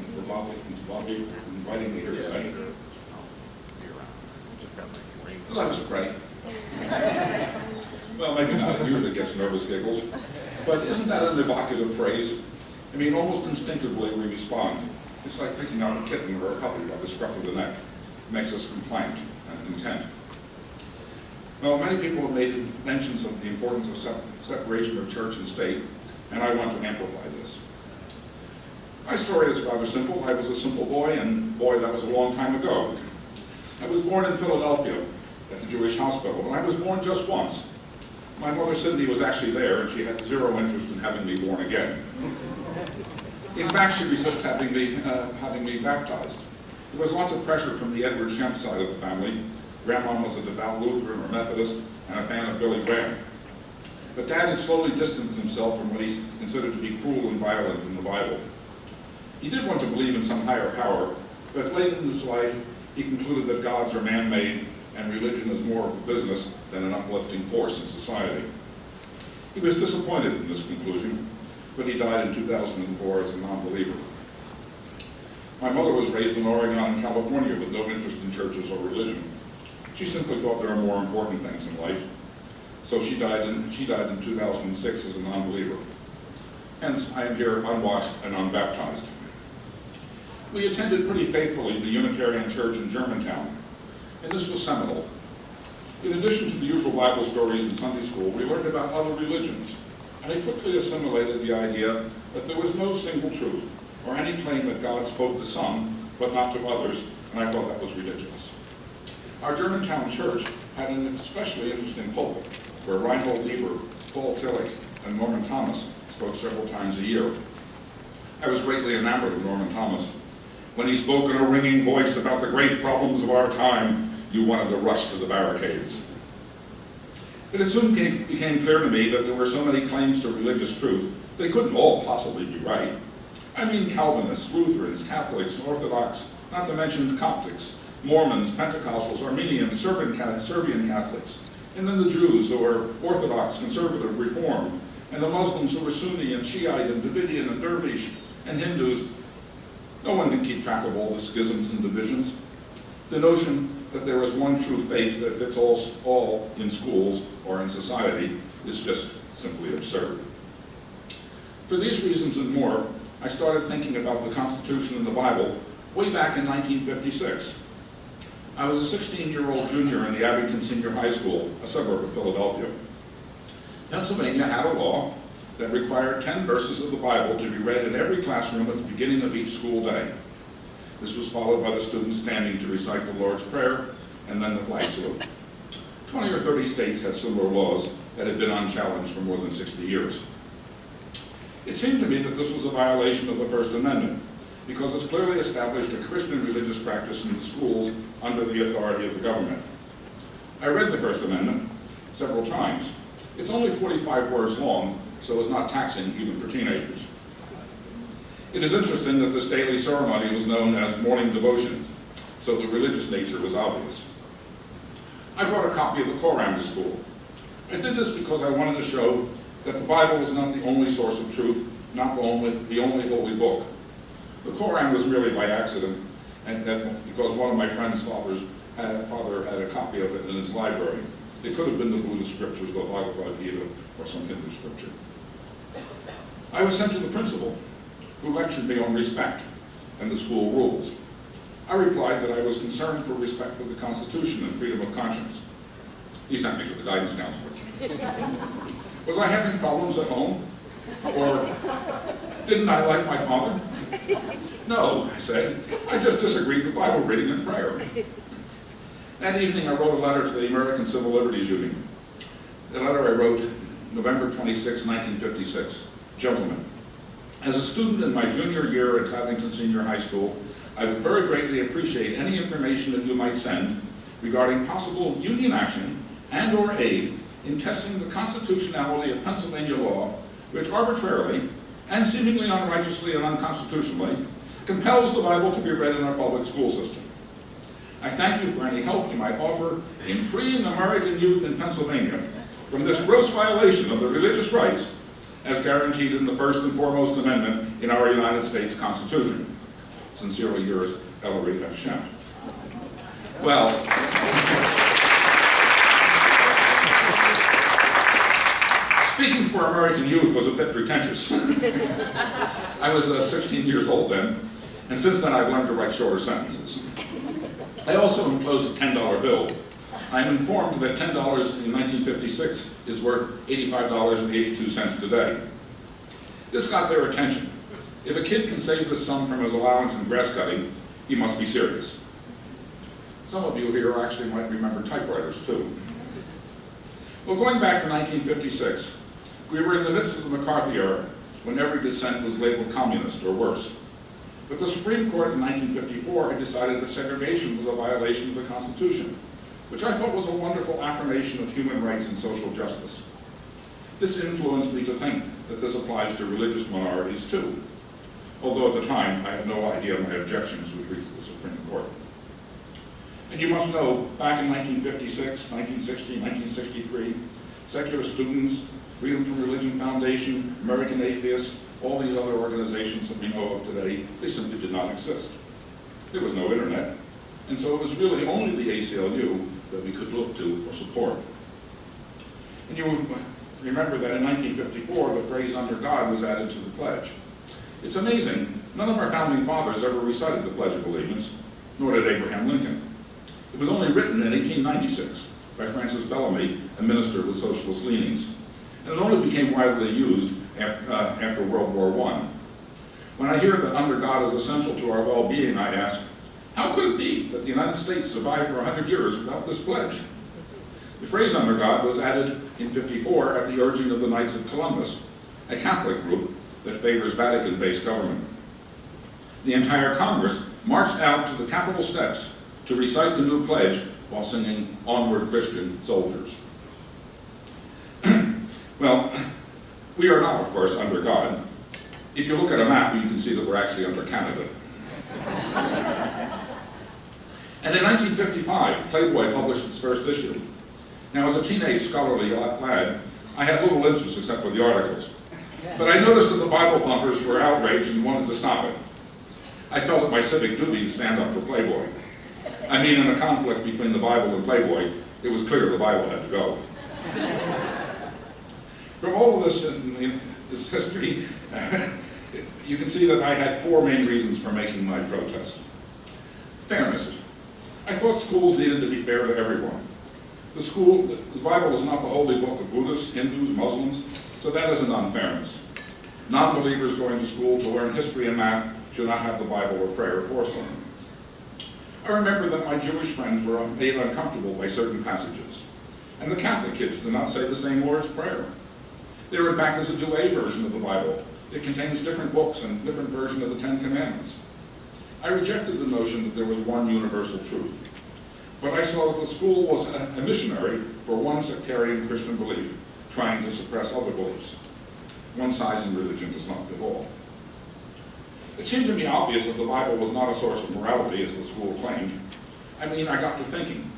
for Bobby for inviting me here today. Let us pray. Well, maybe not. It usually gets nervous giggles. But isn't that an evocative phrase? I mean, almost instinctively we respond. It's like picking up a kitten or a puppy by the scruff of the neck. It makes us compliant and content. Well, many people have made mentions of the importance of separation of church and state, and I want to amplify this. My story is rather simple. I was a simple boy, and boy, that was a long time ago. I was born in Philadelphia at the Jewish hospital, and I was born just once. My mother, Sydney, was actually there, and she had zero interest in having me born again. In fact, she resisted having me baptized. There was lots of pressure from the Ellery Schempp side of the family. Grandma was a devout Lutheran or Methodist and a fan of Billy Graham. But Dad had slowly distanced himself from what he considered to be cruel and violent in the Bible. He did want to believe in some higher power, but late in his life, he concluded that gods are man-made and religion is more of a business than an uplifting force in society. He was disappointed in this conclusion, but he died in 2004 as a non-believer. My mother was raised in Oregon and California with no interest in churches or religion. She simply thought there were more important things in life. So she died in 2006 as a non-believer. Hence, I am here unwashed and unbaptized. We attended pretty faithfully the Unitarian Church in Germantown, and this was seminal. In addition to the usual Bible stories in Sunday school, we learned about other religions, and I quickly assimilated the idea that there was no single truth, or any claim that God spoke to some, but not to others, and I thought that was ridiculous. Our Germantown church had an especially interesting pulpit, where Reinhold Niebuhr, Paul Tillich, and Norman Thomas spoke several times a year. I was greatly enamored of Norman Thomas. When he spoke in a ringing voice about the great problems of our time, you wanted to rush to the barricades. But it soon became clear to me that there were so many claims to religious truth, they couldn't all possibly be right. I mean Calvinists, Lutherans, Catholics, Orthodox, not to mention Coptics, Mormons, Pentecostals, Armenians, Serbian Catholics, and then the Jews who were Orthodox, Conservative, Reformed, and the Muslims who were Sunni and Shiite and Davidian and Dervish, and Hindus. No one can keep track of all the schisms and divisions. The notion that there is one true faith that fits all in schools or in society is just simply absurd. For these reasons and more, I started thinking about the Constitution and the Bible way back in 1956. I was a 16-year-old junior in the Abington Senior High School, a suburb of Philadelphia. Pennsylvania had a law that required 10 verses of the Bible to be read in every classroom at the beginning of each school day. This was followed by the students standing to recite the Lord's Prayer and then the flag salute. 20 or 30 states had similar laws that had been unchallenged for more than 60 years. It seemed to me that this was a violation of the First Amendment because it's clearly established a Christian religious practice in the schools under the authority of the government. I read the First Amendment several times. It's only 45 words long, so it's not taxing even for teenagers. It is interesting that this daily ceremony was known as morning devotion, so the religious nature was obvious. I brought a copy of the Qur'an to school. I did this because I wanted to show that the Bible was not the only source of truth, not the only holy book. The Qur'an was really by accident, and because one of my friend's father had a copy of it in his library. It could have been the Buddhist scriptures, the Bhagavad Gita, or some Hindu scripture. I was sent to the principal, who lectured me on respect and the school rules. I replied that I was concerned for respect for the Constitution and freedom of conscience. He sent me to the guidance counselor. Was I having problems at home? Or didn't I like my father? No, I said. I just disagreed with Bible reading and prayer. That evening I wrote a letter to the American Civil Liberties Union. The letter I wrote November 26, 1956. Gentlemen, as a student in my junior year at Abington Senior High School, I would very greatly appreciate any information that you might send regarding possible union action and or aid in testing the constitutionality of Pennsylvania law, which arbitrarily and seemingly unrighteously and unconstitutionally compels the Bible to be read in our public school system. I thank you for any help you might offer in freeing American youth in Pennsylvania from this gross violation of their religious rights as guaranteed in the First and Foremost Amendment in our United States Constitution. Sincerely yours, Ellery Schempp. Well, speaking for American youth was a bit pretentious. I was 16 years old then, and since then I've learned to write shorter sentences. I also enclosed a $10 bill. I'm informed that $10 in 1956 is worth $85.82 today. This got their attention. If a kid can save this sum from his allowance in grass cutting, he must be serious. Some of you here actually might remember typewriters too. Well, going back to 1956, we were in the midst of the McCarthy era, when every dissent was labeled communist or worse. But the Supreme Court in 1954 had decided that segregation was a violation of the Constitution, which I thought was a wonderful affirmation of human rights and social justice. This influenced me to think that this applies to religious minorities too, although at the time I had no idea my objections would reach the Supreme Court. And you must know, back in 1956, 1960, 1963, secular students, Freedom from Religion Foundation, American Atheists, all these other organizations that we know of today, they simply did not exist. There was no internet, and so it was really only the ACLU that we could look to for support. And you remember that in 1954, the phrase "under God" was added to the pledge. It's amazing, none of our founding fathers ever recited the Pledge of Allegiance, nor did Abraham Lincoln. It was only written in 1896 by Francis Bellamy, a minister with socialist leanings, and it only became widely used after World War I. When I hear that "under God" is essential to our well-being, I ask, how could it be that the United States survived for 100 years without this pledge? The phrase "under God" was added in '54 at the urging of the Knights of Columbus, a Catholic group that favors Vatican-based government. The entire Congress marched out to the Capitol steps to recite the new pledge while singing "Onward, Christian Soldiers." Well, we are not, of course, under God. If you look at a map, you can see that we're actually under Canada. And in 1955, Playboy published its first issue. Now, as a teenage scholarly lad, I had little interest except for the articles. But I noticed that the Bible thumpers were outraged and wanted to stop it. I felt it my civic duty to stand up for Playboy. I mean, in a conflict between the Bible and Playboy, it was clear the Bible had to go. From all of this history, you can see that I had four main reasons for making my protest. Fairness. I thought schools needed to be fair to everyone. The Bible is not the holy book of Buddhists, Hindus, Muslims, so that isn't unfairness. Non-believers going to school to learn history and math should not have the Bible or prayer forced on them. I remember that my Jewish friends were made uncomfortable by certain passages, and the Catholic kids did not say the same Lord's Prayer. There, in fact, is a Douay version of the Bible. It contains different books and different version of the Ten Commandments. I rejected the notion that there was one universal truth, but I saw that the school was a missionary for one sectarian Christian belief, trying to suppress other beliefs. One size in religion does not fit all. It seemed to me obvious that the Bible was not a source of morality, as the school claimed. I mean, I got to thinking.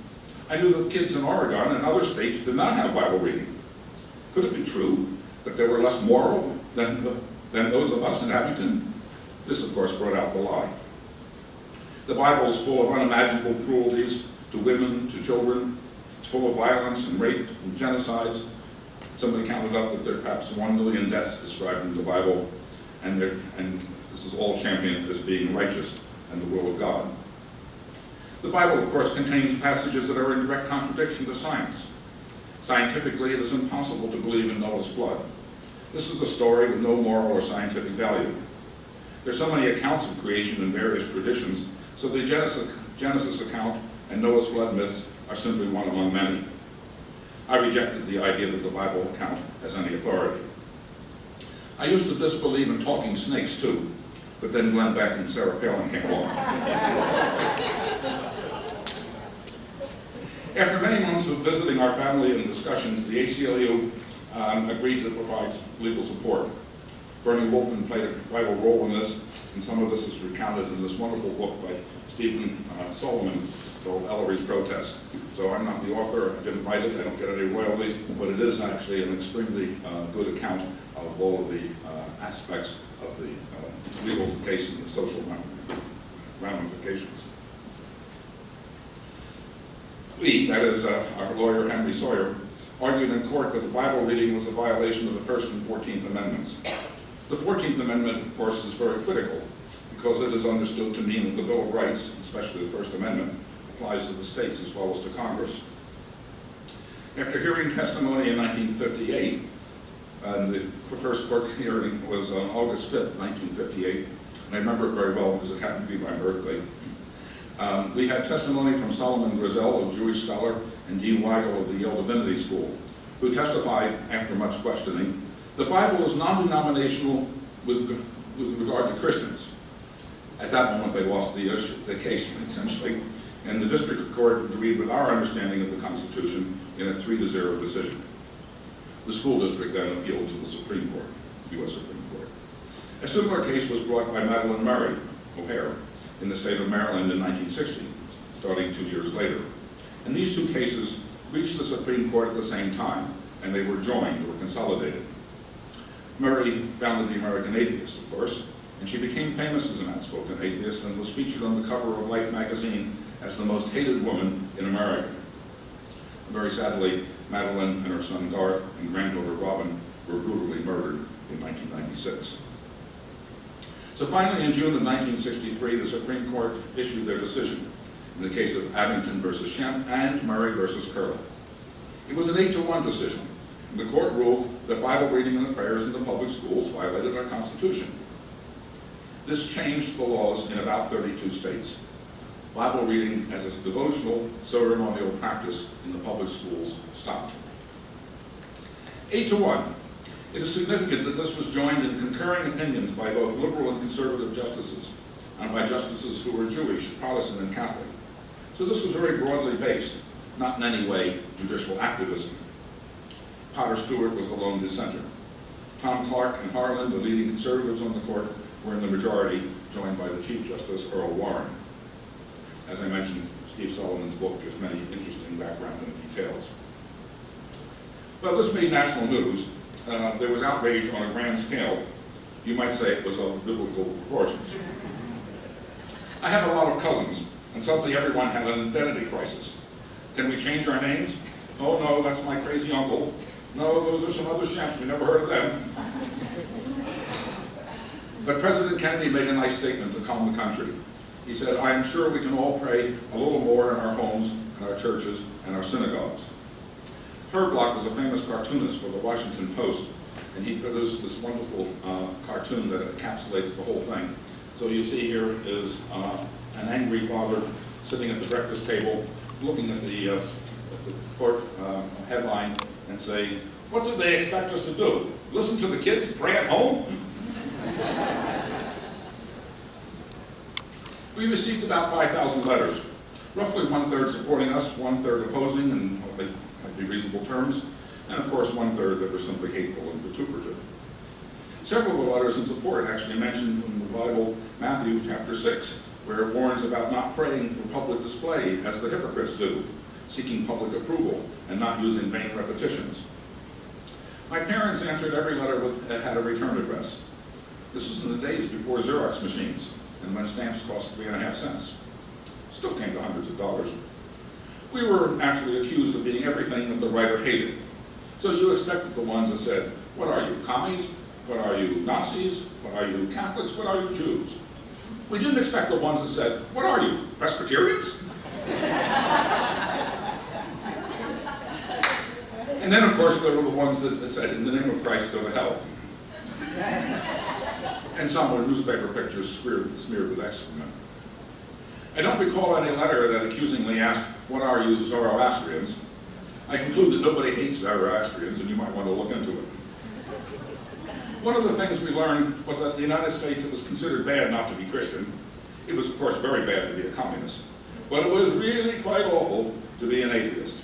I knew that kids in Oregon and other states did not have Bible reading. Could it be true that they were less moral than those of us in Abington? This, of course, brought out the lie. The Bible is full of unimaginable cruelties to women, to children. It's full of violence and rape and genocides. Somebody counted up that there are perhaps 1 million deaths described in the Bible, and this is all championed as being righteous and the will of God. The Bible, of course, contains passages that are in direct contradiction to science. Scientifically, it is impossible to believe in Noah's flood. This is a story with no moral or scientific value. There are so many accounts of creation in various traditions, so the Genesis account and Noah's flood myths are simply one among many. I rejected the idea that the Bible account has any authority. I used to disbelieve in talking snakes too, but then Glenn Beck and Sarah Palin came along. After many months of visiting our family and discussions, the ACLU agreed to provide legal support. Bernie Wolfman played a vital role in this, and some of this is recounted in this wonderful book by Stephen Solomon called Ellery's Protest. So I'm not the author, I didn't write it, I don't get any royalties, but it is actually an extremely good account of all of the aspects of the legal case and the social ramifications. We, that is our lawyer Henry Sawyer, argued in court that the Bible reading was a violation of the First and 14th Amendments. The 14th Amendment, of course, is very critical because it is understood to mean that the Bill of Rights, especially the First Amendment, applies to the states as well as to Congress. After hearing testimony in 1958, and the first court hearing was on August 5th, 1958, and I remember it very well because it happened to be my birthday. We had testimony from Solomon Grizel, a Jewish scholar, and Dean Weigel of the Yale Divinity School, who testified, after much questioning, the Bible is non-denominational with regard to Christians. At that moment, they lost the case, essentially, and the district court agreed with our understanding of the Constitution in a 3-0 decision. The school district then appealed to the Supreme Court, U.S. Supreme Court. A similar case was brought by Madeline Murray O'Hare in the state of Maryland in 1960, starting 2 years later. And these two cases reached the Supreme Court at the same time, and they were joined or consolidated. Murray founded the American Atheist, of course, and she became famous as an outspoken atheist and was featured on the cover of Life magazine as the most hated woman in America. Very sadly, Madeline and her son Garth and granddaughter Robin were brutally murdered in 1996. So finally, in June of 1963, the Supreme Court issued their decision in the case of Abington versus Schempp and Murray versus Curley. It was an 8-1 decision. The court ruled that Bible reading and the prayers in the public schools violated our Constitution. This changed the laws in about 32 states. Bible reading as a devotional, ceremonial practice in the public schools stopped. 8-1. It is significant that this was joined in concurring opinions by both liberal and conservative justices, and by justices who were Jewish, Protestant, and Catholic. So this was very broadly based, not in any way judicial activism. Potter Stewart was the lone dissenter. Tom Clark and Harlan, the leading conservatives on the court, were in the majority, joined by the Chief Justice, Earl Warren. As I mentioned, Steve Solomon's book gives many interesting background and details. Well, this made national news. There was outrage on a grand scale. You might say it was of biblical proportions. I have a lot of cousins, and suddenly everyone had an identity crisis. Can we change our names? Oh no, that's my crazy uncle. No, those are some other Schempps, we never heard of them. But President Kennedy made a nice statement to calm the country. He said, I am sure we can all pray a little more in our homes, in our churches, and our synagogues. Herb Block was a famous cartoonist for the Washington Post, and he produced this wonderful cartoon that encapsulates the whole thing. So you see here is an angry father sitting at the breakfast table, looking at the court headline and saying, what do they expect us to do? Listen to the kids pray at home? We received about 5,000 letters, roughly 1/3 supporting us, 1/3 opposing in what might be reasonable terms, and of course 1/3 that were simply hateful and vituperative. Several of the letters in support actually mentioned from the Bible Matthew chapter 6, where it warns about not praying for public display as the hypocrites do, seeking public approval and not using vain repetitions. My parents answered every letter that had a return address. This was in the days before Xerox machines, and when stamps cost 3.5 cents. Still came to hundreds of dollars. We were actually accused of being everything that the writer hated. So you expected the ones that said, what are you, commies? What are you, Nazis? What are you, Catholics? What are you, Jews? We didn't expect the ones that said, what are you, Presbyterians? And then, of course, there were the ones that said, in the name of Christ, go to hell. And some were newspaper pictures smeared with excrement. I don't recall any letter that accusingly asked, what are you, Zoroastrians? I conclude that nobody hates Zoroastrians, and you might want to look into it. One of the things we learned was that in the United States it was considered bad not to be Christian. It was, of course, very bad to be a communist. But it was really quite awful to be an atheist.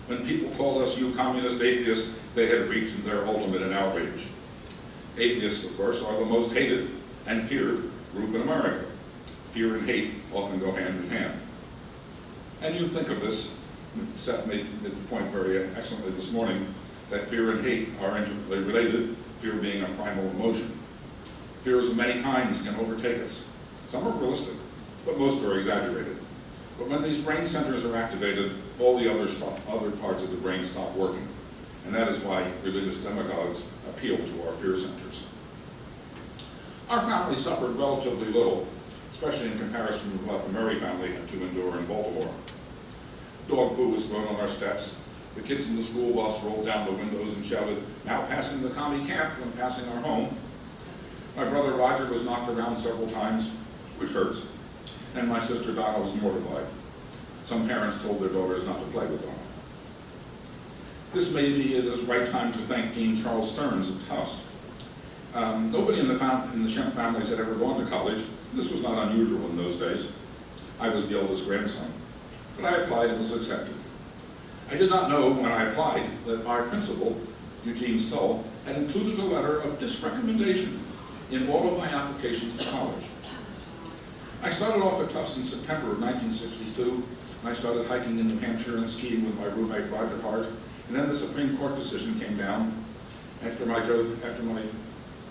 When people called us, you communist atheists, they had reached their ultimate in outrage. Atheists, of course, are the most hated and feared group in America. Fear and hate often go hand in hand. And you think of this, Seth made the point very excellently this morning, that fear and hate are intimately related, fear being a primal emotion. Fears of many kinds can overtake us. Some are realistic, but most are exaggerated. But when these brain centers are activated, all the other parts of the brain stop working. And that is why religious demagogues appeal to our fear centers. Our family suffered relatively little, especially in comparison with what the Murray family had to endure in Baltimore. Dog poo was thrown on our steps. The kids in the school bus rolled down the windows and shouted, "Now passing the commie camp," when passing our home. My brother Roger was knocked around several times, which hurts, and my sister Donna was mortified. Some parents told their daughters not to play with Donna. This may be the right time to thank Dean Charles Stearns of Tufts. Nobody in the Schempp families had ever gone to college. This was not unusual in those days. I was the oldest grandson, but I applied and was accepted. I did not know when I applied that our principal, Eugene Stull, had included a letter of disrecommendation in all of my applications to college. I started off at Tufts in September of 1962, and I started hiking in New Hampshire and skiing with my roommate Roger Hart, and then the Supreme Court decision came down after my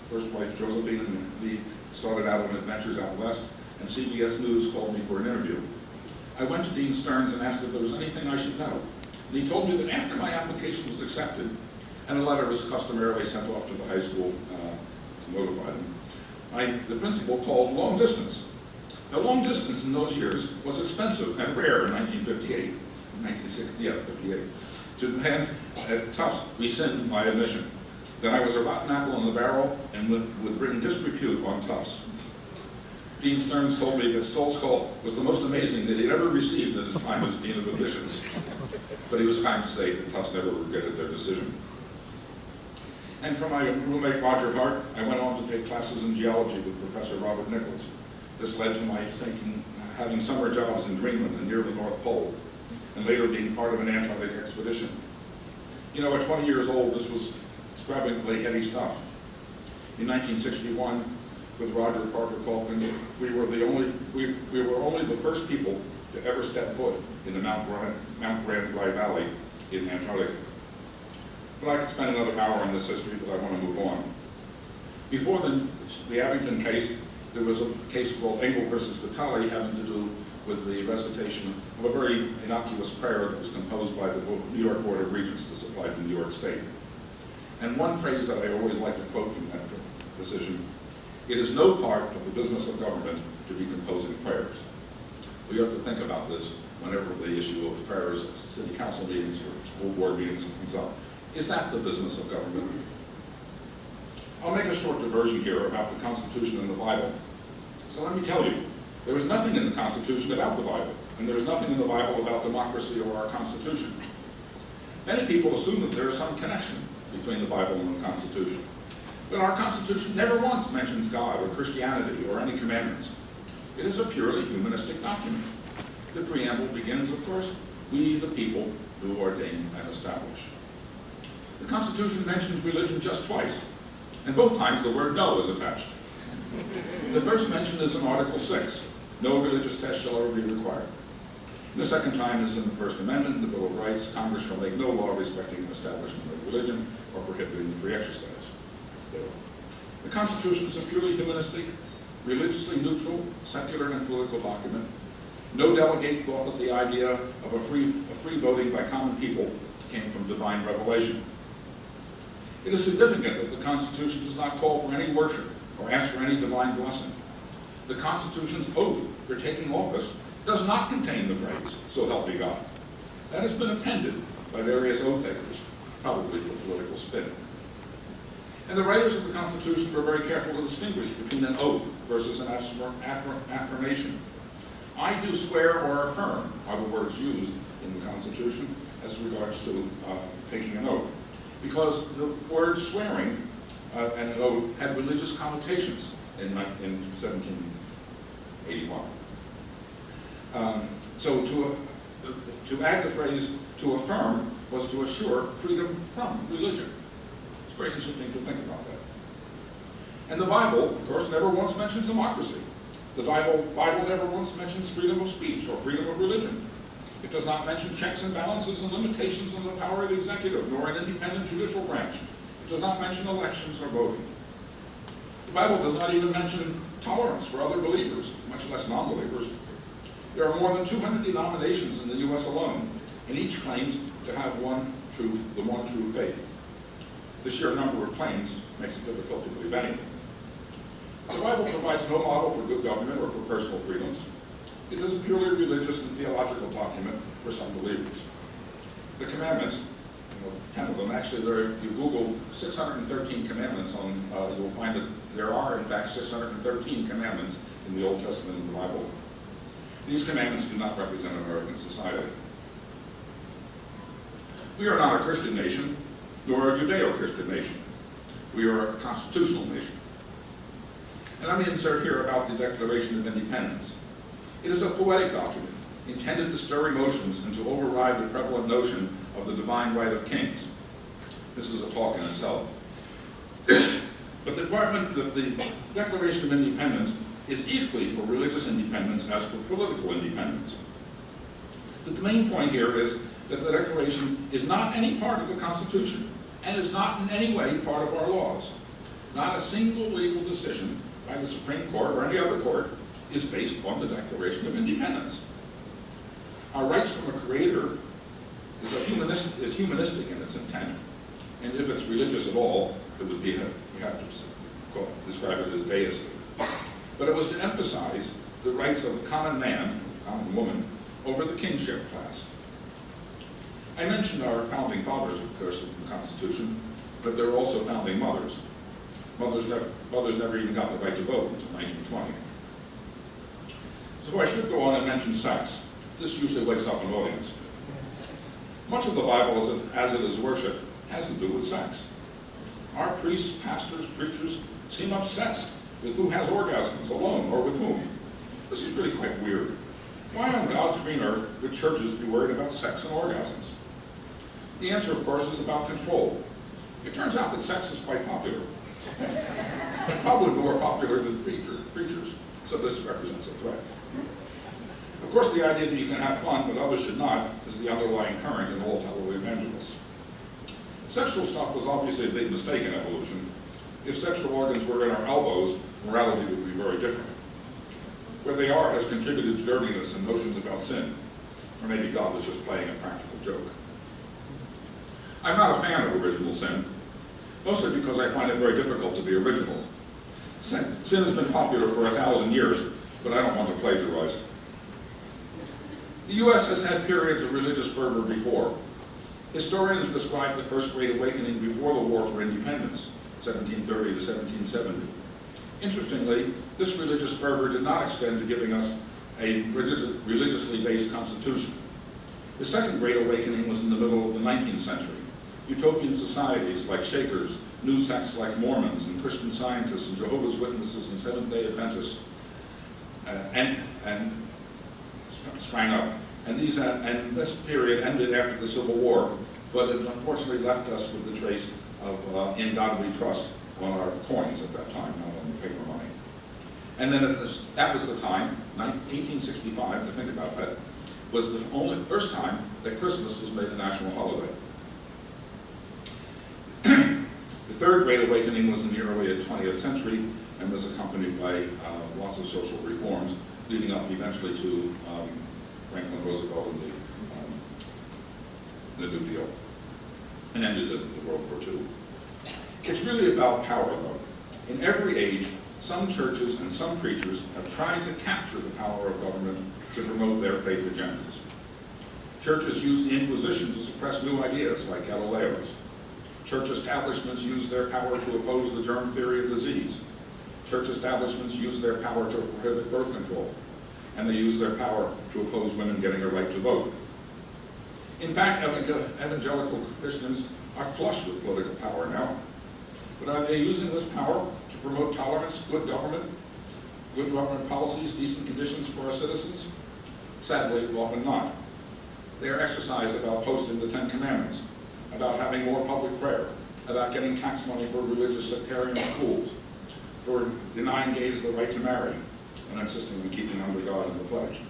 first wife Josephine and we started out on adventures out west, and CBS News called me for an interview. I went to Dean Stearns and asked if there was anything I should know. And he told me that after my application was accepted, and a letter was customarily sent off to the high school to notify them, the principal called long distance. Now, long distance in those years was expensive and rare in 1958, 58. At Tufts, rescind my admission. That I was a rotten apple in the barrel and would bring disrepute on Tufts. Dean Stearns told me that Stull's call was the most amazing that he'd ever received in his time as Dean of Admissions. But he was kind to say that Tufts never regretted their decision. And from my roommate Roger Hart, I went on to take classes in geology with Professor Robert Nichols. This led to my having summer jobs in Greenland and near the North Pole, and later being part of an Antarctic expedition. You know, at 20 years old, this was extravagantly heady stuff. In 1961, with Roger Parker Calkins, we were only the first people to ever step foot in the Mount Grande Dry Valley in Antarctica. But I could spend another hour on this history, but I want to move on. Before the Abington case, there was a case called Engel versus Vitale having to do with the recitation of a very innocuous prayer that was composed by the New York Board of Regents that supplied to New York State. And one phrase that I always like to quote from that decision: "It is no part of the business of government to be composing prayers." We have to think about this whenever the issue of prayers at city council meetings or school board meetings comes up. Is that the business of government? I'll make a short diversion here about the Constitution and the Bible. So let me tell you, there is nothing in the Constitution about the Bible, and there is nothing in the Bible about democracy or our Constitution. Many people assume that there is some connection between the Bible and the Constitution. But our Constitution never once mentions God or Christianity or any commandments. It is a purely humanistic document. The preamble begins, of course, "We the people do ordain and establish." The Constitution mentions religion just twice, and both times the word "no" is attached. The first mention is in Article 6, "No religious test shall ever be required." The second time is in the First Amendment, in the Bill of Rights, "Congress shall make no law respecting the establishment of religion or prohibiting the free exercise." The Constitution is a purely humanistic, religiously neutral, secular, and political document. No delegate thought that the idea of a free voting by common people came from divine revelation. It is significant that the Constitution does not call for any worship or ask for any divine blessing. The Constitution's oath for taking office does not contain the phrase, "So help me God." That has been appended by various oath takers, probably for political spin. And the writers of the Constitution were very careful to distinguish between an oath versus an affirmation. "I do swear or affirm" are the words used in the Constitution as regards to taking an oath, because the word swearing and an oath had religious connotations in 1781. So to add the phrase "to affirm" was to assure freedom from religion. It's very interesting to think about that. And the Bible, of course, never once mentions democracy. The Bible never once mentions freedom of speech or freedom of religion. It does not mention checks and balances and limitations on the power of the executive, nor an independent judicial branch. It does not mention elections or voting. The Bible does not even mention tolerance for other believers, much less non-believers, There are more than 200 denominations in the U.S. alone, and each claims to have the one true faith. The sheer number of claims makes it difficult to believe anything. The Bible provides no model for good government or for personal freedoms. It is a purely religious and theological document for some believers. The commandments, 10 of them, actually, if you Google 613 commandments, you will find that there are, in fact, 613 commandments in the Old Testament and the Bible. These commandments do not represent American society. We are not a Christian nation, nor a Judeo-Christian nation. We are a constitutional nation. And let me insert here about the Declaration of Independence. It is a poetic document intended to stir emotions and to override the prevalent notion of the divine right of kings. This is a talk in itself. But the Declaration of Independence is equally for religious independence as for political independence. But the main point here is that the Declaration is not any part of the Constitution and is not in any way part of our laws. Not a single legal decision by the Supreme Court or any other court is based on the Declaration of Independence. Our rights from a creator is humanistic in its intent, and if it's religious at all, it would be, you have to describe it as deistic. But it was to emphasize the rights of the common man, common woman, over the kingship class. I mentioned our founding fathers, of course, of the Constitution, but there were also founding mothers. Mothers never even got the right to vote until 1920. So I should go on and mention sex. This usually wakes up an audience. Much of the Bible, as it is worshipped, has to do with sex. Our priests, pastors, preachers seem obsessed with who has orgasms alone or with whom. This is really quite weird. Why on God's green earth would churches be worried about sex and orgasms? The answer, of course, is about control. It turns out that sex is quite popular. And probably more popular than preachers, so this represents a threat. Of course, the idea that you can have fun, but others should not, is the underlying current in all televangelists. Sexual stuff was obviously a big mistake in evolution. If sexual organs were in our elbows, morality would be very different. Where they are has contributed to dirtiness and notions about sin. Or maybe God was just playing a practical joke. I'm not a fan of original sin, mostly because I find it very difficult to be original. Sin has been popular for 1,000 years, but I don't want to plagiarize. The U.S. has had periods of religious fervor before. Historians describe the First Great Awakening before the War for Independence, 1730 to 1770. Interestingly, this religious fervor did not extend to giving us a religiously based constitution. The Second Great Awakening was in the middle of the 19th century. Utopian societies like Shakers, new sects like Mormons and Christian Scientists and Jehovah's Witnesses and Seventh-day Adventists sprang up. And this period ended after the Civil War, but it unfortunately left us with the trace of "In God We Trust" on our coins at that time, not on the paper money. And then that was the time, 1865, to think about that, was the first time that Christmas was made a national holiday. The Third Great Awakening was in the early 20th century and was accompanied by lots of social reforms, leading up eventually to Franklin Roosevelt and the New Deal, and ended the World War II. It's really about power, though. In every age, some churches and some preachers have tried to capture the power of government to promote their faith agendas. Churches use the Inquisition to suppress new ideas like Galileo's. Church establishments use their power to oppose the germ theory of disease. Church establishments use their power to prohibit birth control. And they use their power to oppose women getting a right to vote. In fact, evangelical Christians are flush with political power now. But are they using this power to promote tolerance, good government policies, decent conditions for our citizens? Sadly, often not. They are exercised about posting the 10 Commandments, about having more public prayer, about getting tax money for religious sectarian schools, for denying gays the right to marry, and insisting on keeping under God in the pledge.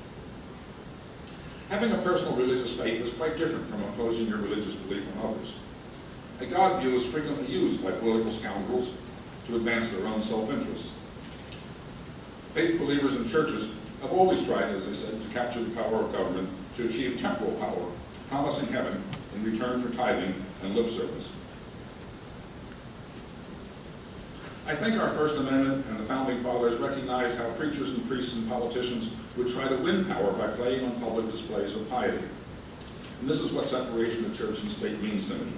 Having a personal religious faith is quite different from imposing your religious belief on others. A God view is frequently used by political scoundrels to advance their own self-interest. Faith believers in churches have always tried, as I said, to capture the power of government to achieve temporal power, promising heaven in return for tithing and lip service. I think our First Amendment and the Founding Fathers recognized how preachers and priests and politicians would try to win power by playing on public displays of piety. And this is what separation of church and state means to me.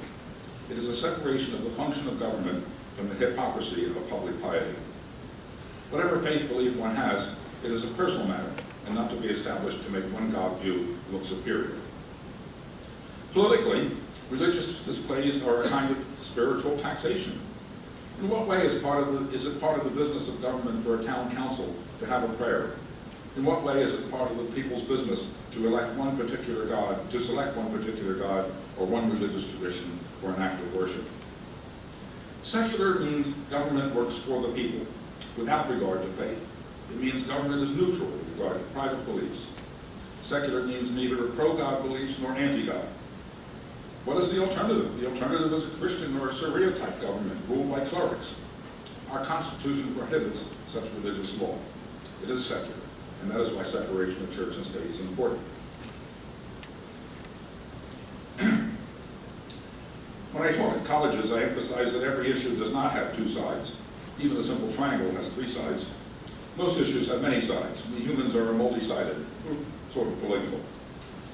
It is a separation of the function of government from the hypocrisy of public piety. Whatever faith belief one has, it is a personal matter, and not to be established to make one God view look superior. Politically, religious displays are a kind of spiritual taxation. In what way is it part of the business of government for a town council to have a prayer? In what way is it part of the people's business to select one particular God or one religious tradition for an act of worship? Secular means government works for the people, without regard to faith. It means government is neutral with regard to private beliefs. Secular means neither pro-God beliefs nor anti-God. What is the alternative? The alternative is a Christian or a Sharia-type government ruled by clerics. Our Constitution prohibits such religious law. It is secular, and that is why separation of church and state is important. When I talk at colleges, I emphasize that every issue does not have two sides. Even a simple triangle has three sides. Most issues have many sides. We humans are multi-sided, sort of polygonal,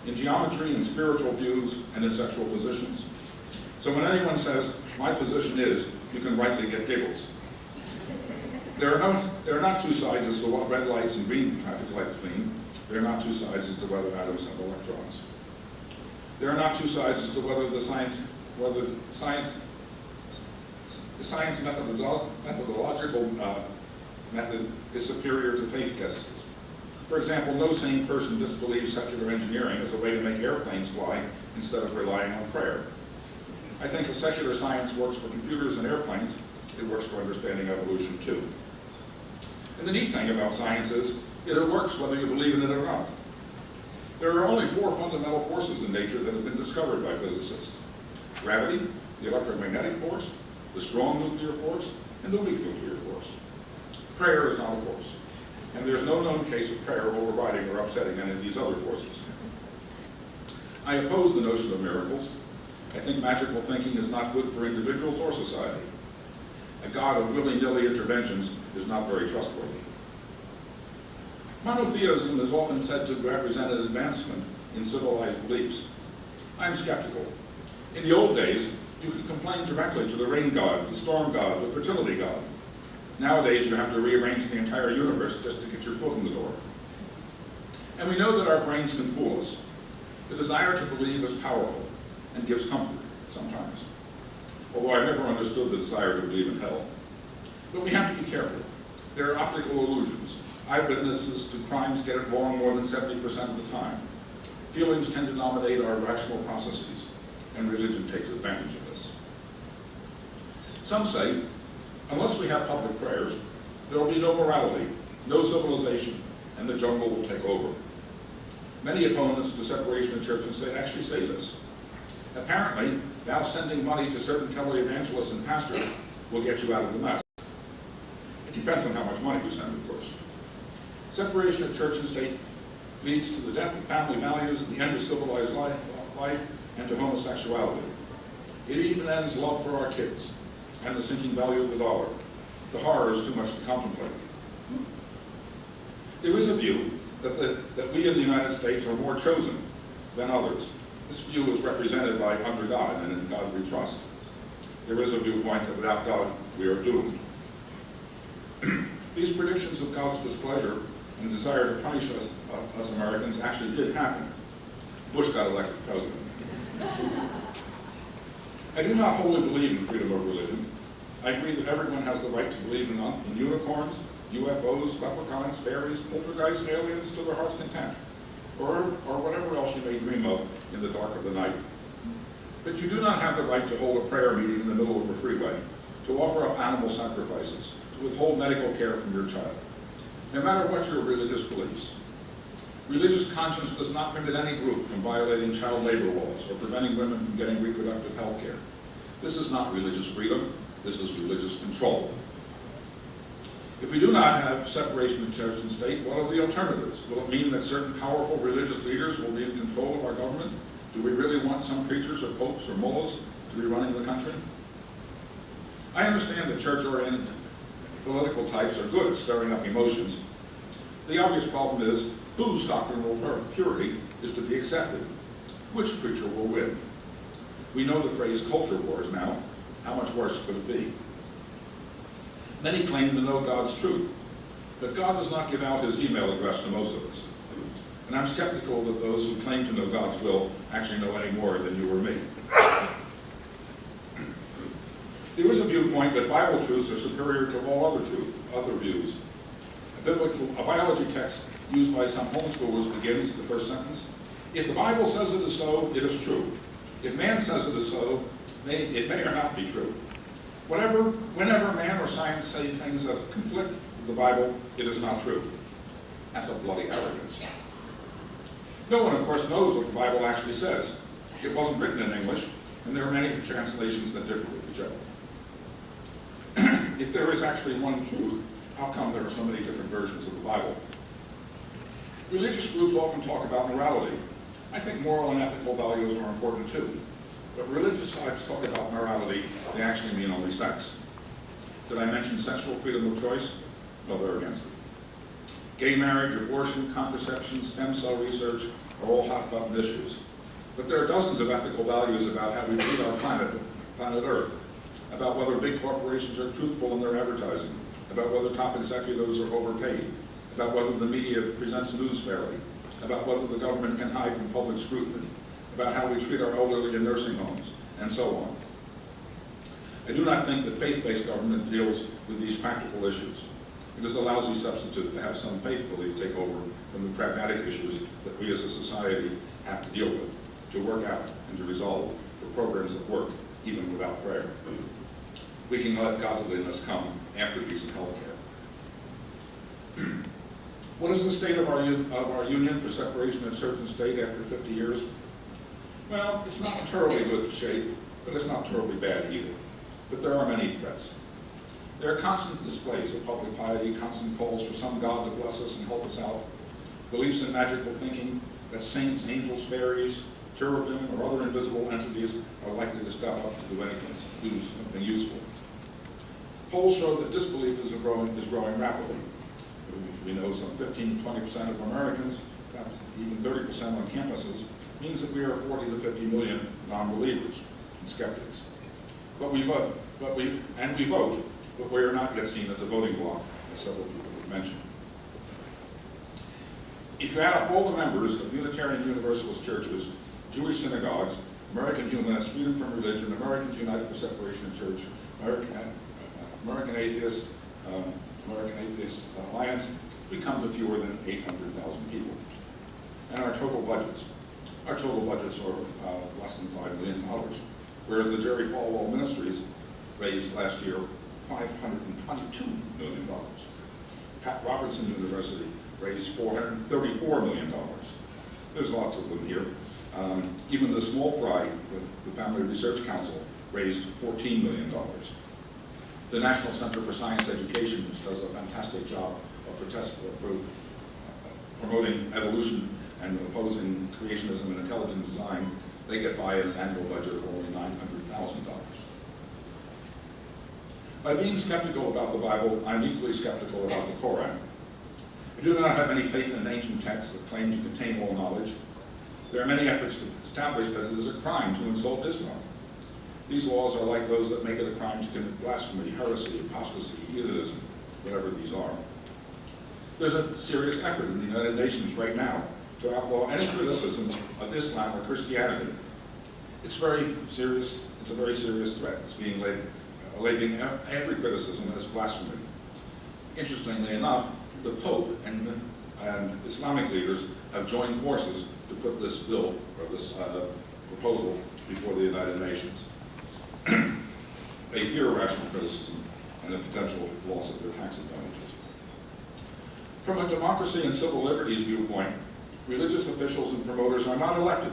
in geometry, in spiritual views, and in sexual positions. So when anyone says, my position is, you can rightly get giggles. There are not two sides as to what red lights and green traffic lights mean. There are not two sides as to whether atoms have electrons. There are not two sides as to whether the science methodological method is superior to faith tests. For example, no sane person disbelieves secular engineering as a way to make airplanes fly instead of relying on prayer. I think if secular science works for computers and airplanes, it works for understanding evolution too. And the neat thing about science is it works whether you believe in it or not. There are only four fundamental forces in nature that have been discovered by physicists: gravity, the electromagnetic force, the strong nuclear force, and the weak nuclear force. Prayer is not a force, and there's no known case of prayer overriding or upsetting any of these other forces. I oppose the notion of miracles. I think magical thinking is not good for individuals or society. A God of willy-nilly interventions is not very trustworthy. Monotheism is often said to represent an advancement in civilized beliefs. I am skeptical. In the old days, you could complain directly to the rain god, the storm god, the fertility god. Nowadays, you have to rearrange the entire universe just to get your foot in the door. And we know that our brains can fool us. The desire to believe is powerful and gives comfort sometimes, although I've never understood the desire to believe in hell. But we have to be careful. There are optical illusions. Eyewitnesses to crimes get it wrong more than 70% of the time. Feelings tend to dominate our rational processes, and religion takes advantage of this. Some say, unless we have public prayers, there will be no morality, no civilization, and the jungle will take over. Many opponents to separation of church and state actually say this. Apparently, now sending money to certain televangelists and pastors will get you out of the mess. It depends on how much money you send, of course. Separation of church and state leads to the death of family values, the end of civilized life, and to homosexuality. It even ends love for our kids and the sinking value of the dollar. The horror is too much to contemplate. There is a view that we in the United States are more chosen than others. This view is represented by under God and in God we trust. There is a viewpoint that without God we are doomed. These predictions of God's displeasure and desire to punish us Americans actually did happen. Bush got elected president. I do not wholly believe in freedom of religion. I agree that everyone has the right to believe in unicorns, UFOs, leprechauns, fairies, poltergeists, aliens to their heart's content, or whatever else you may dream of in the dark of the night. But you do not have the right to hold a prayer meeting in the middle of a freeway, to offer up animal sacrifices, to withhold medical care from your child, no matter what your religious beliefs. Religious conscience does not permit any group from violating child labor laws or preventing women from getting reproductive health care. This is not religious freedom, this is religious control. If we do not have separation of church and state, what are the alternatives? Will it mean that certain powerful religious leaders will be in control of our government? Do we really want some preachers or popes or mullahs to be running the country? I understand that church-oriented political types are good at stirring up emotions. The obvious problem is whose doctrinal purity is to be accepted? Which preacher will win? We know the phrase culture wars now. How much worse could it be? Many claim to know God's truth, but God does not give out his email address to most of us. And I'm skeptical that those who claim to know God's will actually know any more than you or me. There is a viewpoint that Bible truths are superior to all other views. A biology text used by some homeschoolers begins the first sentence, "If the Bible says it is so, it is true. If man says it is so, it may or not be true. Whenever man or science say things that conflict with the Bible, it is not true." That's a bloody arrogance. No one, of course, knows what the Bible actually says. It wasn't written in English, and there are many translations that differ with each other. If there is actually one truth, how come there are so many different versions of the Bible? Religious groups often talk about morality. I think moral and ethical values are important too. But religious types talk about morality, they actually mean only sex. Did I mention sexual freedom of choice? No, they're against it. Gay marriage, abortion, contraception, stem cell research are all hot-button issues. But there are dozens of ethical values about how we treat our planet Earth, about whether big corporations are truthful in their advertising, about whether top executives are overpaid, about whether the media presents news fairly, about whether the government can hide from public scrutiny, about how we treat our elderly in nursing homes, and so on. I do not think that faith-based government deals with these practical issues. It is a lousy substitute to have some faith belief take over from the pragmatic issues that we as a society have to deal with, to work out and to resolve for programs that work, even without prayer. We can let godliness come after decent health care. What is the state of our union for separation of church and state after 50 years? Well, it's not in terribly good shape, but it's not terribly bad either. But there are many threats. There are constant displays of public piety, constant calls for some God to bless us and help us out, beliefs in magical thinking that saints, angels, fairies, cherubim, or other invisible entities are likely to step up to do something useful. Polls show that disbelief is growing rapidly. We know some 15 to 20% of Americans, perhaps even 30% on campuses, means that we are 40 to 50 million non-believers and skeptics. But we vote, but we are not yet seen as a voting bloc, as several people have mentioned. If you add up all the members of Unitarian Universalist churches, Jewish synagogues, American Humanists, Freedom from Religion, Americans United for Separation of Church, American Atheist Alliance, we come to fewer than 800,000 people. And our total budgets are less than $5 million, whereas the Jerry Falwell Ministries raised last year $522 million. Pat Robertson University raised $434 million. There's lots of them here. Even the Small Fry, the Family Research Council, raised $14 million. The National Center for Science Education, which does a fantastic job of promoting evolution and opposing creationism and intelligent design, they get by an annual budget of only $900,000. By being skeptical about the Bible, I'm equally skeptical about the Qur'an. I do not have any faith in ancient texts that claim to contain all knowledge. There are many efforts to establish that it is a crime to insult Islam. These laws are like those that make it a crime to commit blasphemy, heresy, apostasy, heathenism, whatever these are. There's a serious effort in the United Nations right now to outlaw any criticism of Islam or Christianity. It's very serious. It's a very serious threat. It's being labeling every criticism as blasphemy. Interestingly enough, the Pope and Islamic leaders have joined forces to put this bill or this proposal before the United Nations. They fear irrational criticism and the potential loss of their tax advantages. From a democracy and civil liberties viewpoint, religious officials and promoters are not elected.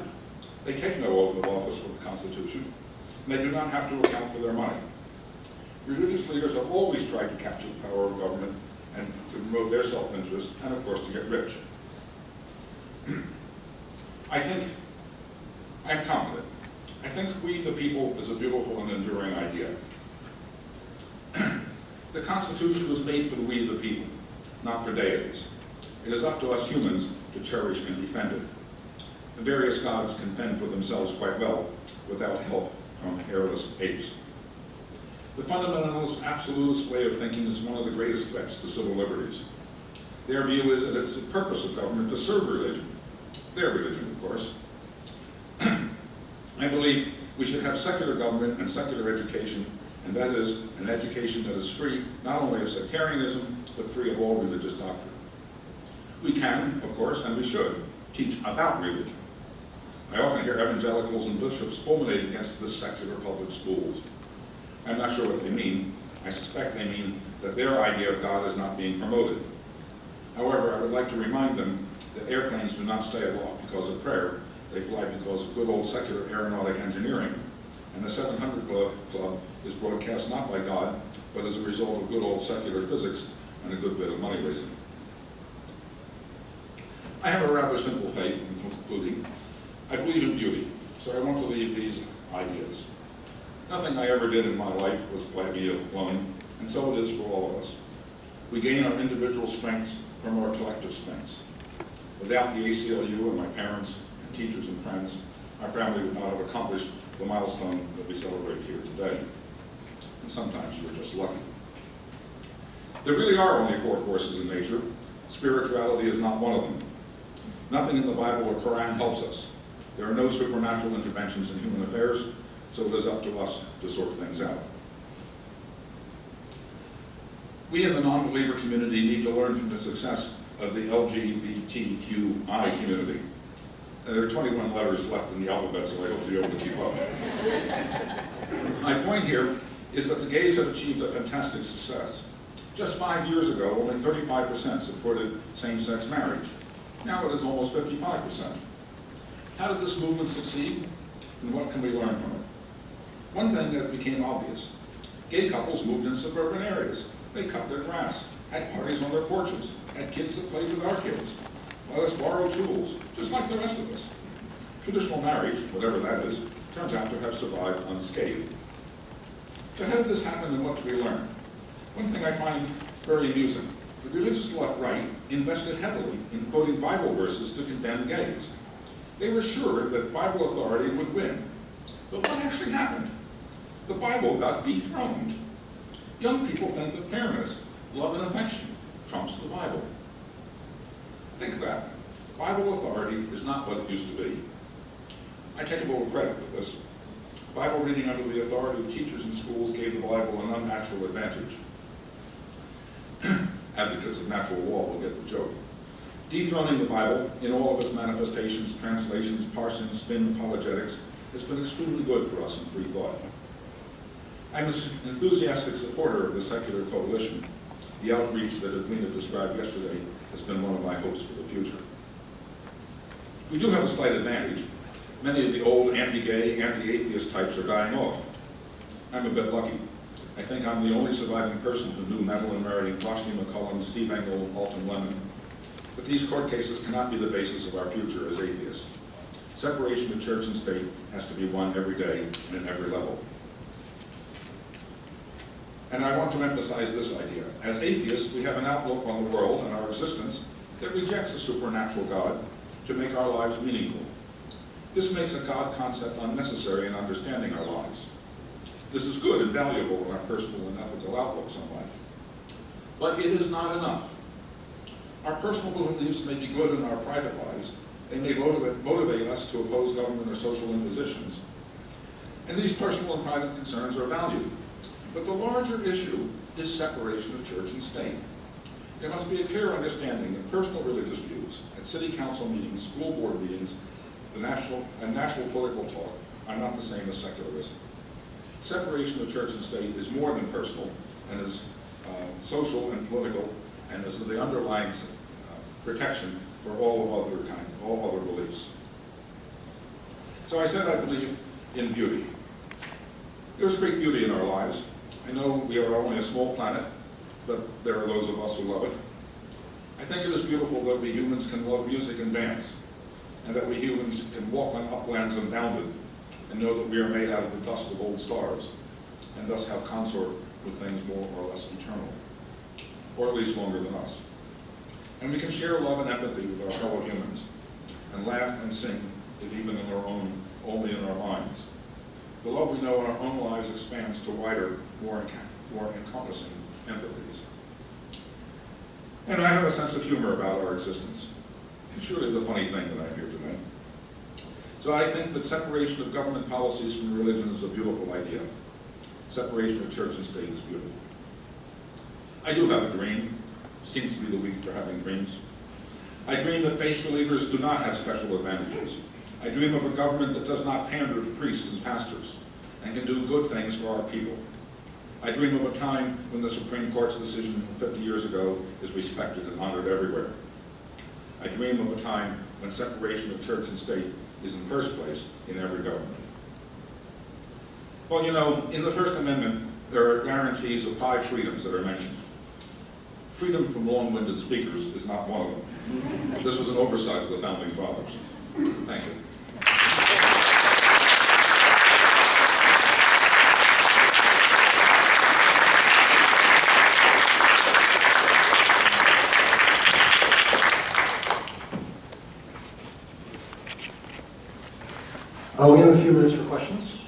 They take no oath of office with the Constitution, and they do not have to account for their money. Religious leaders have always tried to capture the power of government and to promote their self-interest, and of course to get rich. I'm confident. I think we the people is a beautiful and enduring idea. The Constitution was made for we the people, not for deities. It is up to us humans to cherish and defend it. The various gods can fend for themselves quite well without help from hairless apes. The fundamentalist, absolutist way of thinking is one of the greatest threats to civil liberties. Their view is that it's the purpose of government to serve religion. Their religion, of course. I believe we should have secular government and secular education, and that is an education that is free not only of sectarianism, but free of all religious doctrine. We can, of course, and we should, teach about religion. I often hear evangelicals and bishops fulminate against the secular public schools. I'm not sure what they mean. I suspect they mean that their idea of God is not being promoted. However, I would like to remind them that airplanes do not stay aloft because of prayer. They fly because of good old secular aeronautic engineering. And the 700 Club is broadcast not by God, but as a result of good old secular physics and a good bit of money raising. I have a rather simple faith in concluding. I believe in beauty, so I want to leave these ideas. Nothing I ever did in my life was by me alone, and so it is for all of us. We gain our individual strengths from our collective strengths. Without the ACLU and my parents and teachers and friends, our family would not have accomplished the milestone that we celebrate here today. And sometimes we're just lucky. There really are only four forces in nature. Spirituality is not one of them. Nothing in the Bible or Qur'an helps us. There are no supernatural interventions in human affairs, so it is up to us to sort things out. We in the non-believer community need to learn from the success of the LGBTQI community. There are 21 letters left in the alphabet, so I hope you'll be able to keep up. My point here is that the gays have achieved a fantastic success. Just 5 years ago, only 35% supported same-sex marriage. Now it is almost 55%. How did this movement succeed, and what can we learn from it? One thing that became obvious: gay couples moved in suburban areas. They cut their grass, had parties on their porches, had kids that played with our kids, let us borrow tools, just like the rest of us. Traditional marriage, whatever that is, turns out to have survived unscathed. So how did this happen, and what did we learn? One thing I find very amusing: the religious right invested heavily in quoting Bible verses to condemn gays. They were sure that Bible authority would win. But what actually happened? The Bible got dethroned. Young people think that fairness, love, and affection trumps the Bible. Think that. Bible authority is not what it used to be. I take a little credit for this. Bible reading under the authority of teachers in schools gave the Bible an unnatural advantage. Advocates of natural law will get the joke. Dethroning the Bible in all of its manifestations, translations, parsings, spin, apologetics, has been extremely good for us in free thought. I'm an enthusiastic supporter of the secular coalition. The outreach that Edwina described yesterday has been one of my hopes for the future. We do have a slight advantage. Many of the old anti-gay, anti-atheist types are dying off. I'm a bit lucky. I think I'm the only surviving person who knew Madeline Murray, Vashti McCullum, Steve Engel, Alton Lemon. But these court cases cannot be the basis of our future as atheists. Separation of church and state has to be won every day and at every level. And I want to emphasize this idea. As atheists, we have an outlook on the world and our existence that rejects a supernatural God to make our lives meaningful. This makes a God concept unnecessary in understanding our lives. This is good and valuable in our personal and ethical outlooks on life. But it is not enough. Our personal beliefs may be good in our private lives. They may motivate us to oppose government or social impositions. And these personal and private concerns are valued. But the larger issue is separation of church and state. There must be a clear understanding that personal religious views at city council meetings, school board meetings, and national political talk are not the same as secularism. Separation of church and state is more than personal and is social and political, and is the underlying protection for all other beliefs. So I said I believe in beauty. There's great beauty in our lives. I know we are only a small planet, but there are those of us who love it. I think it is beautiful that we humans can love music and dance, and that we humans can walk on uplands unbounded and know that we are made out of the dust of old stars, and thus have consort with things more or less eternal, or at least longer than us. And we can share love and empathy with our fellow humans, and laugh and sing, if even in our own, only in our minds. The love we know in our own lives expands to wider, more encompassing empathies. And I have a sense of humor about our existence. It surely is a funny thing that I'm here tonight. So I think that separation of government policies from religion is a beautiful idea. Separation of church and state is beautiful. I do have a dream. Seems to be the week for having dreams. I dream that faith believers do not have special advantages. I dream of a government that does not pander to priests and pastors and can do good things for our people. I dream of a time when the Supreme Court's decision 50 years ago is respected and honored everywhere. I dream of a time when separation of church and state is in first place in every government. Well, you know, in the First Amendment, there are guarantees of 5 freedoms that are mentioned. Freedom from long-winded speakers is not one of them. This was an oversight of the Founding Fathers. Thank you. We have a few minutes for questions.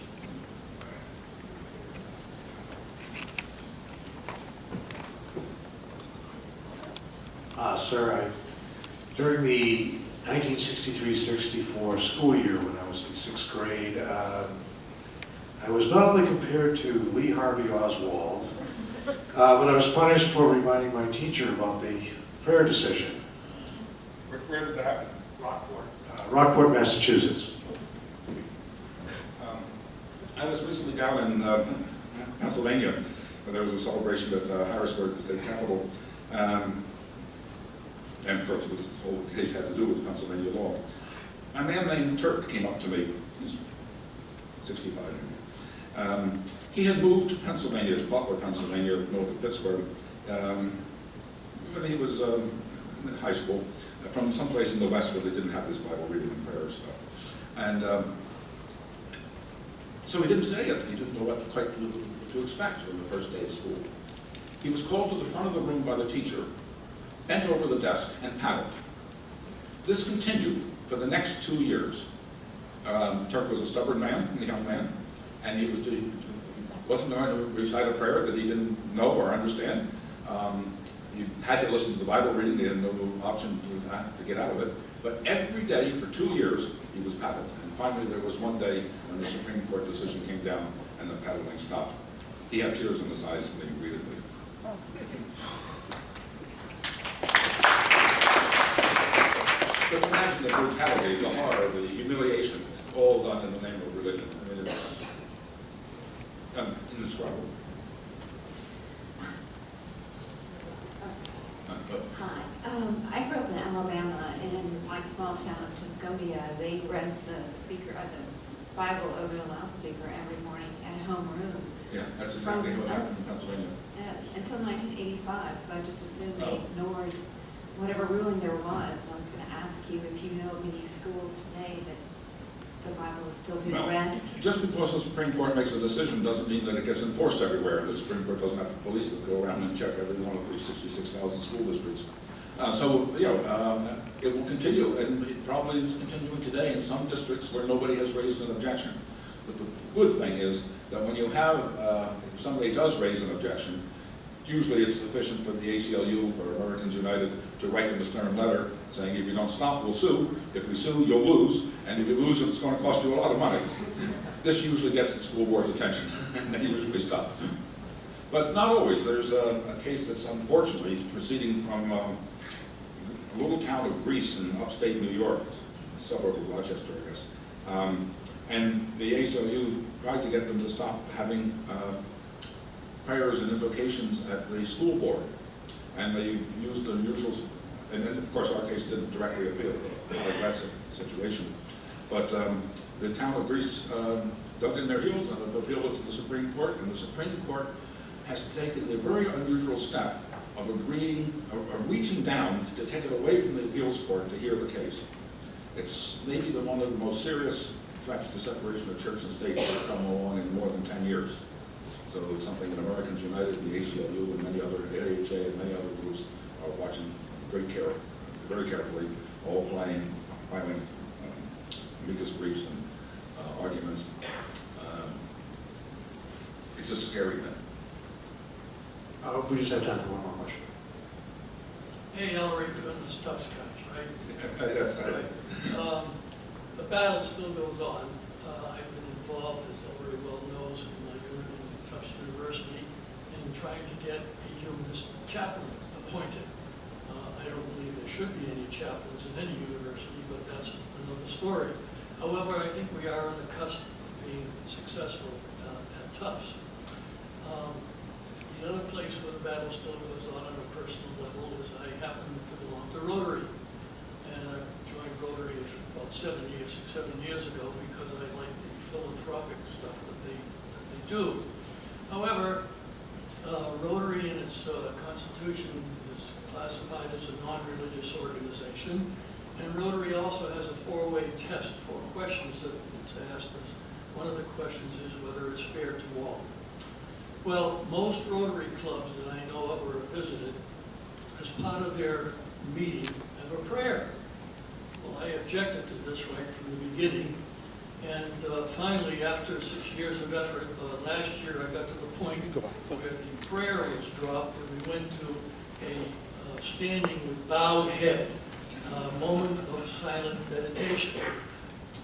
Sir, during the 1963-64 school year when I was in 6th grade, I was not only compared to Lee Harvey Oswald, but I was punished for reminding my teacher about the prayer decision. Where did that happen? Rockport, Massachusetts. I was recently down in Pennsylvania, where there was a celebration at Harrisburg, the state capitol. And of course, this whole case had to do with Pennsylvania law. A man named Turk came up to me. He was 65 maybe. He had moved to Pennsylvania, to Butler, Pennsylvania, north of Pittsburgh, when he was in high school, from someplace in the West where they didn't have this Bible reading and prayer stuff. And so he didn't say it. He didn't know what quite to expect on the first day of school. He was called to the front of the room by the teacher, bent over the desk, and paddled. This continued for the next 2 years. Turk was a stubborn man, a young man, and he wasn't going to recite a prayer that he didn't know or understand. He had to listen to the Bible reading. He had no option to get out of it. But every day for 2 years, he was paddled. And finally, there was one day when the Supreme Court decision came down and the paddling stopped. He had tears in his eyes when he greeted me. But imagine the brutality, the horror, the humiliation, all done in the name of religion. I mean, it's indescribable. Hi. I grew up in Alabama, and in my small town of Tusconia, they read the Bible over the loudspeaker every morning at homeroom. Yeah, that's exactly what happened in Pennsylvania. Until 1985, so I just assumed they ignored whatever ruling there was. And I was going to ask you if you know of any schools today that the Bible is still being read. Just because the Supreme Court makes a decision doesn't mean that it gets enforced everywhere. The Supreme Court doesn't have police that go around and check every one of the 66,000 school districts. It will continue, and it probably is continuing today in some districts where nobody has raised an objection. But the good thing is that when you have, if somebody does raise an objection, usually it's sufficient for the ACLU or Americans United to write them a stern letter saying, if you don't stop, we'll sue. If we sue, you'll lose. And if you lose, it's going to cost you a lot of money. This usually gets the school board's attention, and they usually stop. But not always. There's a case that's unfortunately proceeding from a little town of Greece in upstate New York, a suburb of Rochester, I guess. And the ACLU tried to get them to stop having prayers and invocations at the school board. And they used the usual, and then of course our case didn't directly appeal like that situation. But the town of Greece dug in their heels and have appealed it to the Supreme Court, and the Supreme Court has taken a very unusual step of agreeing, of reaching down to take it away from the appeals court to hear the case. It's maybe one of the most serious threats to separation of church and state that have come along in more than 10 years. So it's something that Americans United, the ACLU, and many other, AHA, and many other groups are watching very carefully, all filing amicus briefs and arguments. It's a scary thing. We just have time for one more question. Hey, Ellery, you're on this tough scotch, right? Yes, Right. The battle still goes on. I've been involved, as Ellery well knows, in my unit in Tufts University in trying to get a humanist chaplain appointed. I don't believe there should be any chaplains in any university, but that's another story. However, I think we are on the cusp of being successful at Tufts. The other place where the battle still goes on a personal level is I happen to belong to Rotary. And I joined Rotary about 7 years ago because I like the philanthropic stuff that they do. However, Rotary in its constitution is classified as a non-religious organization. And Rotary also has a 4-way test for questions that it's asked us. One of the questions is whether it's fair to all. Well, most Rotary clubs that I know of or have visited, as part of their meeting, have a prayer. Well, I objected to this right from the beginning. And finally, after 6 years of effort, last year I got to the point where the prayer was dropped and we went to a standing with bowed head, moment of silent meditation.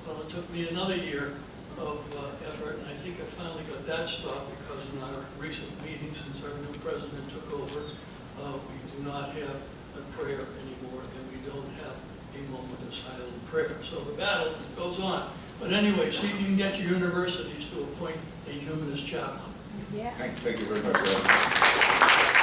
Well, it took me another year of effort, and I think I finally got that stopped because in our recent meeting, since our new president took over, we do not have a prayer anymore, and we don't have a moment of silent prayer. So the battle goes on. But anyway, see if you can get your universities to appoint a humanist chaplain. Thank you very much, Ed.